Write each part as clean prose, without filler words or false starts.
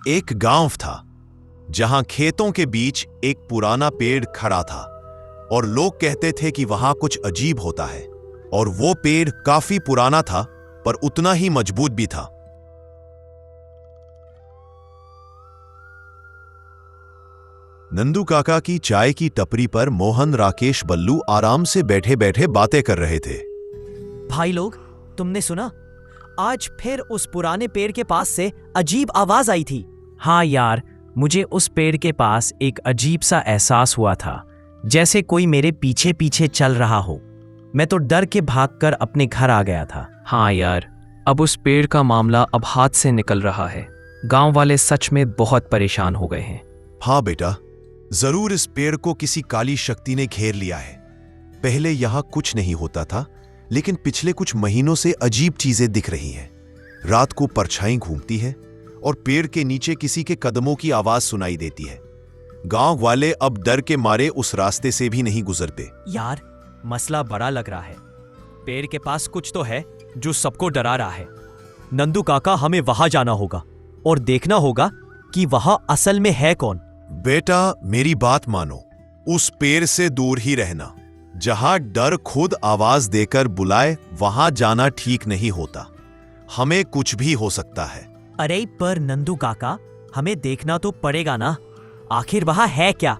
एक गांव था जहां खेतों के बीच एक पुराना पेड़ खड़ा था और लोग कहते थे कि वहां कुछ अजीब होता है। और वो पेड़ काफी पुराना था पर उतना ही मजबूत भी था। नंदू काका की चाय की टपरी पर मोहन, राकेश, बल्लू आराम से बैठे बैठे बातें कर रहे थे। भाई लोग, तुमने सुना? आज फिर उस पुराने पेड़ के पास से अजीब आवाज आई थी। हाँ यार, मुझे उस पेड़ के पास एक अजीब सा एहसास हुआ था, जैसे कोई मेरे पीछे पीछे चल रहा हो। मैं तो डर के भागकर अपने घर आ गया था। हाँ यार, अब उस पेड़ का मामला अब हाथ से निकल रहा है। गांव वाले सच में बहुत परेशान हो गए हैं। हाँ बेटा, जरूर इस पेड़ को किसी काली शक्ति ने घेर लिया है। पहले यहां कुछ नहीं होता था, लेकिन पिछले कुछ महीनों से अजीब चीजें दिख रही हैं। रात को परछाई घूमती है और पेड़ के नीचे किसी के कदमों की आवाज सुनाई देती है। गांव वाले अब डर के मारे उस रास्ते से भी नहीं गुजरते। यार, मसला बड़ा लग रहा है। पेड़ के पास कुछ तो है जो सबको डरा रहा है। नंदू काका, हमें वहां जाना होगा और देखना होगा कि वहां असल में है कौन। बेटा, मेरी बात मानो, उस पेड़ से दूर ही रहना। जहां डर खुद आवाज देकर बुलाए वहां जाना ठीक नहीं होता। हमें कुछ भी हो सकता है। अरे पर नंदू काका, हमें देखना तो पड़ेगा ना। आखिर वहां है क्या?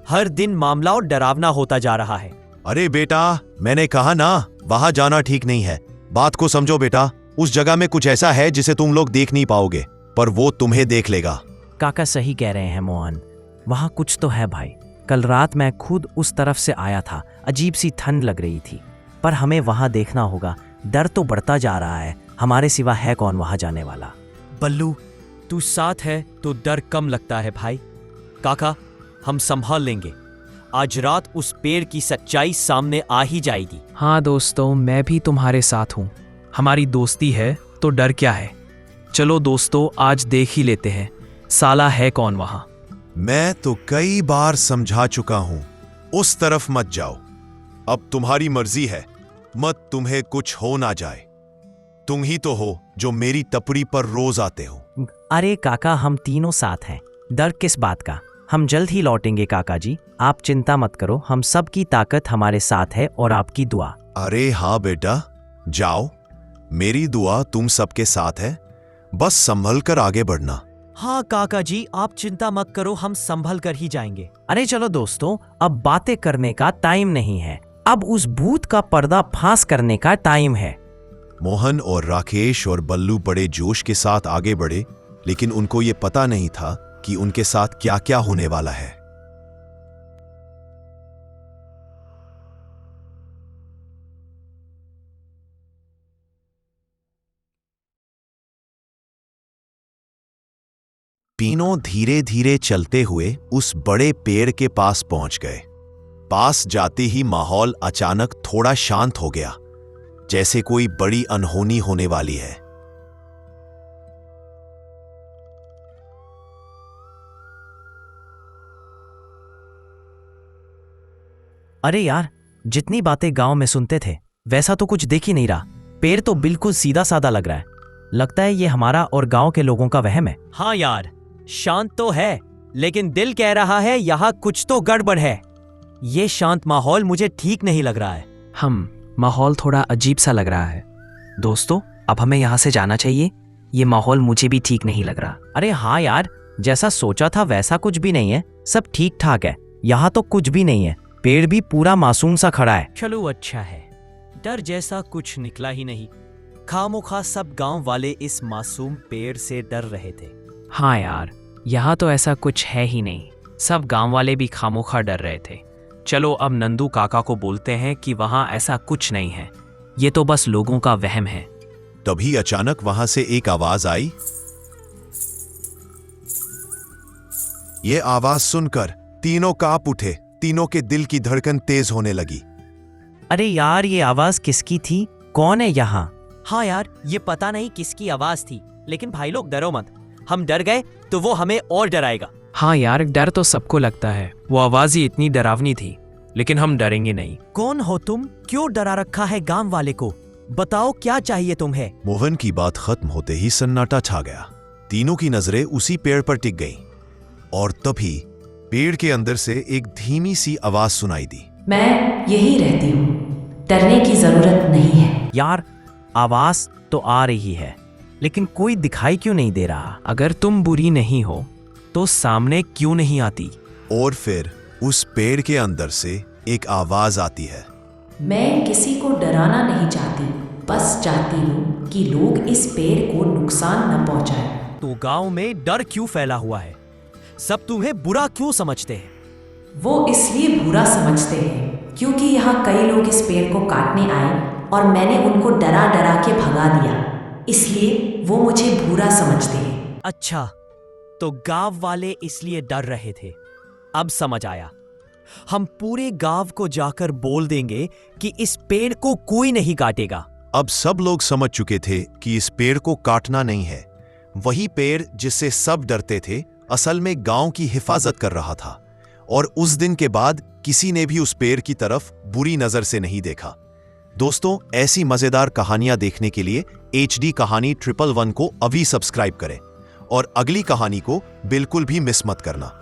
हर दिन मामला और डरावना होता जा रहा है। अरे बेटा, मैंने कहा ना, वहां जाना ठीक नहीं है। बात को समझो बेटा, उस जगह में कुछ ऐसा है जिसे तुम लोग देख नहीं पाओगे, पर वो तुम्हें देख लेगा। काका सही कह रहे हैं मोहन, वहां कुछ तो है भाई। कल रात मैं खुद उस तरफ से आया था, अजीब सी ठंड लग रही थी। पर हमें वहां देखना होगा। डर तो बढ़ता जा रहा है, हमारे सिवा है कौन वहां जाने वाला। बल्लू, तू साथ है तो डर कम लगता है भाई। काका, हम संभाल लेंगे। आज रात उस पेड़ की सच्चाई सामने आ ही जाएगी। हाँ दोस्तों, मैं भी तुम्हारे साथ हूँ। हमारी दोस्ती है तो डर क्या है। चलो दोस्तों, आज देख ही लेते हैं साला है कौन वहां। मैं तो कई बार समझा चुका हूं, उस तरफ मत जाओ। अब तुम्हारी मर्जी है, मत तुम्हें कुछ हो ना जाए। तुम ही तो हो जो मेरी टपरी पर रोज आते हो। अरे काका, हम तीनों साथ हैं, डर किस बात का। हम जल्द ही लौटेंगे काका जी, आप चिंता मत करो। हम सब की ताकत हमारे साथ है और आपकी दुआ। अरे हाँ बेटा, जाओ, मेरी दुआ तुम सबके साथ है। बस संभल कर आगे बढ़ना। हाँ काका जी, आप चिंता मत करो, हम संभल कर ही जाएंगे। अरे चलो दोस्तों, अब बातें करने का टाइम नहीं है, अब उस भूत का पर्दा फांस करने का टाइम है। मोहन और राकेश और बल्लू बड़े जोश के साथ आगे बढ़े, लेकिन उनको ये पता नहीं था कि उनके साथ क्या क्या होने वाला है। तीनों धीरे धीरे चलते हुए उस बड़े पेड़ के पास पहुंच गए। पास जाते ही माहौल अचानक थोड़ा शांत हो गया, जैसे कोई बड़ी अनहोनी होने वाली है। अरे यार, जितनी बातें गांव में सुनते थे वैसा तो कुछ दिख ही नहीं रहा। पेड़ तो बिल्कुल सीधा साधा लग रहा है। लगता है ये हमारा और गांव के लोगों का वहम है। हाँ यार, शांत तो है, लेकिन दिल कह रहा है यहाँ कुछ तो गड़बड़ है। ये शांत माहौल मुझे ठीक नहीं लग रहा है। माहौल थोड़ा अजीब सा लग रहा है। दोस्तों, अब हमें यहाँ से जाना चाहिए। ये माहौल मुझे भी ठीक नहीं लग रहा। अरे हाँ यार, जैसा सोचा था वैसा कुछ भी नहीं है, सब ठीक ठाक है। यहाँ तो कुछ भी नहीं है, पेड़ भी पूरा मासूम सा खड़ा है। चलो अच्छा है, डर जैसा कुछ निकला ही नहीं। खामोखा सब गांव वाले इस मासूम पेड़ से डर रहे थे। हाँ यार, यहाँ तो ऐसा कुछ है ही नहीं। सब गांव वाले भी खामोखा डर रहे थे। चलो अब नंदू काका को बोलते हैं कि वहां ऐसा कुछ नहीं है, ये तो बस लोगों का वहम है। तभी अचानक वहां से एक आवाज आई। ये आवाज सुनकर तीनों कांप उठे। तीनों के दिल की धड़कन तेज होने लगी। अरे यार, ये आवाज किसकी थी? कौन है यहाँ? हाँ यार, ये पता नहीं किसकी आवाज थी, लेकिन भाई लोग डरो मत। हम डर गए तो वो हमें और डराएगा। हाँ यार, डर तो सबको लगता है। वो आवाज ही इतनी डरावनी थी, लेकिन हम डरेंगे नहीं। कौन हो तुम? क्यों डरा रखा है गांव वाले को? बताओ क्या चाहिए तुम्हें? मोहन की बात खत्म होते ही सन्नाटा छा गया। तीनों की नजरें उसी पेड़ पर टिक गईं और तभी पेड़ के अंदर से एक धीमी सी आवाज सुनाई दी। मैं यही रहती हूँ, डरने की जरूरत नहीं है। यार, आवाज तो आ रही है लेकिन कोई दिखाई क्यों नहीं दे रहा? अगर तुम बुरी नहीं हो तो सामने क्यों नहीं आती? और फिर उस पेड़ के अंदर से एक आवाज आती है। मैं किसी को डराना नहीं चाहती, बस चाहती हूँ कि लोग इस पेड़ को नुकसान न पहुंचाएं। तो गांव में डर क्यों फैला हुआ है? सब तुम्हें बुरा क्यों समझते हैं? वो इसलिए बुरा समझते हैं क्योंकि यहाँ कई लोग इस पेड़ को काटने आए और मैंने उनको डरा डरा के भगा दिया, इसलिए वो मुझे बुरा समझते हैं। अच्छा, तो गांव वाले इसलिए डर रहे थे। अब समझ आया। हम पूरे गांव को जाकर बोल देंगे कि इस पेड़ को कोई नहीं काटेगा। अब सब लोग समझ चुके थे कि इस पेड़ को काटना नहीं है। वही पेड़ जिससे सब डरते थे असल में गांव की हिफाजत कर रहा था और उस दिन के बाद किसी ने भी उस पेड़ की तरफ बुरी नजर से नहीं देखा। दोस्तों, ऐसी मजेदार कहानियां देखने के लिए HD कहानी 111 को अभी सब्सक्राइब करें और अगली कहानी को बिल्कुल भी मिस मत करना।